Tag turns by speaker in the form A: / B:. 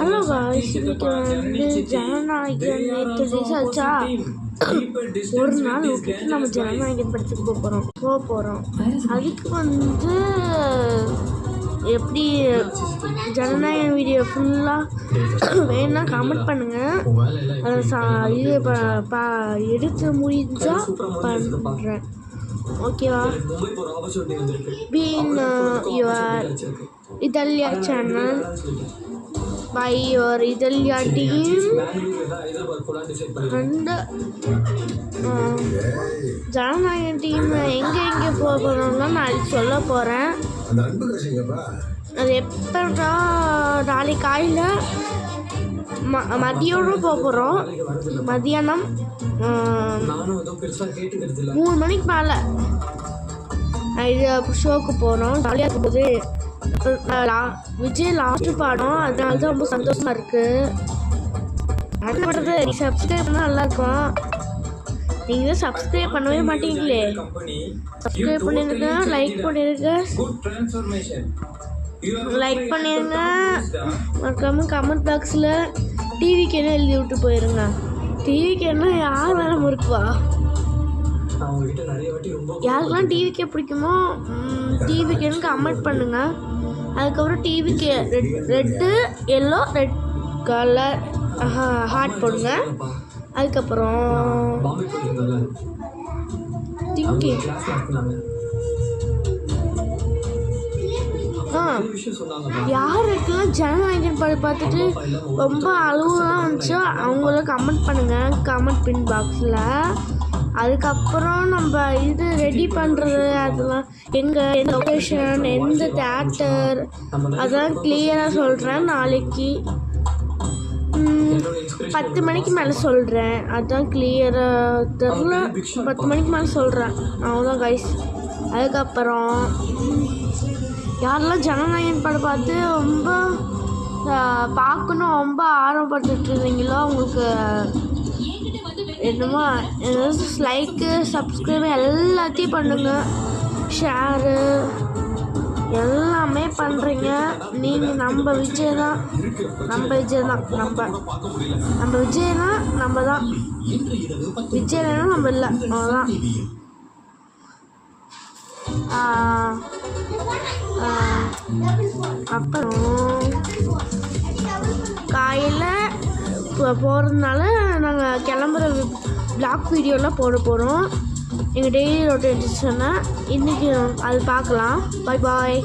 A: Hello guys, இன்னைக்கு வந்து ஜனநாயகன் நேற்று ரிலீஸ் ஆச்சா. ஒரு நாள் விட்டுட்டு நம்ம ஜனநாயகன் படத்துக்கு போகிறோம். அதுக்கு வந்து எப்படி ஜனநாயகன் வீடியோ ஃபுல்லாக வேணா கமெண்ட் பண்ணுங்கள். இது எடுத்து முடிஞ்சால் பண்ணுறேன், ஓகேவா? Been your Italia channel by your Italia team and Jananayagan team எங்கே போகணும்னா நான் சொல்ல போகிறேன். அது எப்படா நாளைக்கு காலையில் மதியோடு போகிறோம். மதியானம் 3 மணிக்கு மேலே இது ஷோக்கு போகிறோம். ஜாலியாக இருக்கும்போது விஜய் லாஸ்ட் படம், அதனால தான் ரொம்ப சந்தோஷமா இருக்கு. அடுத்த படத்தை நீ சப்ஸ்கிரைப் பண்ணால் நல்லாயிருக்கும். நீங்கள் தான் சப்ஸ்கிரைப் பண்ணவே மாட்டீங்களே. சப்ஸ்கிரைப் பண்ணிருங்க, லைக் பண்ணிருங்க, மறக்காம கமெண்ட் பாக்ஸில் டிவிக்கு என்ன எழுதி விட்டு போயிருங்க. டிவிக்கு என்ன யார் வேலை இருக்குவா? யாருக்கெல்லாம் டிவிக்கே பிடிக்குமோ டிவிக்கு கமெண்ட் பண்ணுங்க. அதுக்கப்புறம் டிவிக்கு red yellow red colour heart போடுங்க. அதுக்கப்புறம் யாருக்கெல்லாம் ஜனநாயகன் படம் பார்த்துட்டு ரொம்ப அழுவலாம் வந்துச்சோ அவங்கள கமெண்ட் பண்ணுங்க கமெண்ட் பின் பாக்ஸில். அதுக்கப்புறம் நம்ம இது ரெடி பண்ணுறது, அதெல்லாம் எந்த லொக்கேஷன், எந்த தேட்டர், அதெல்லாம் கிளியராக சொல்கிறேன். நாளைக்கு 10 மணிக்கு மேலே சொல்கிறேன். அதுதான் கிளியராக தெரில. 10 மணிக்கு மேலே சொல்கிறேன், அவ்வளோதான் கைஸ். அதுக்கப்புறம் யாரெல்லாம் ஜனநாயகன் படம் பார்த்து ரொம்ப பார்க்கணும் ரொம்ப ஆர்வப்பட்டுட்டு இருந்தீங்களோ அவங்களுக்கு என்னமோ லைக்கு சப்ஸ்கிரைப் எல்லாத்தையும் பண்ணுங்க, ஷேரு எல்லாமே பண்ணுறீங்க. நீங்கள் நம்ம விஜய் தான், நம்ம விஜய் தான் விஜய் இல்லைன்னா நம்ம இல்லை, அவ்வளோதான். அப்புறம் காலையில் போகிறதுனால நாங்கள் கிளம்புற பிளாக் வீடியோலாம் போட போகிறோம். எங்கள் டெய்லி ரொட்டேஷனை இன்றைக்கி அது பார்க்கலாம். பாய் பாய்.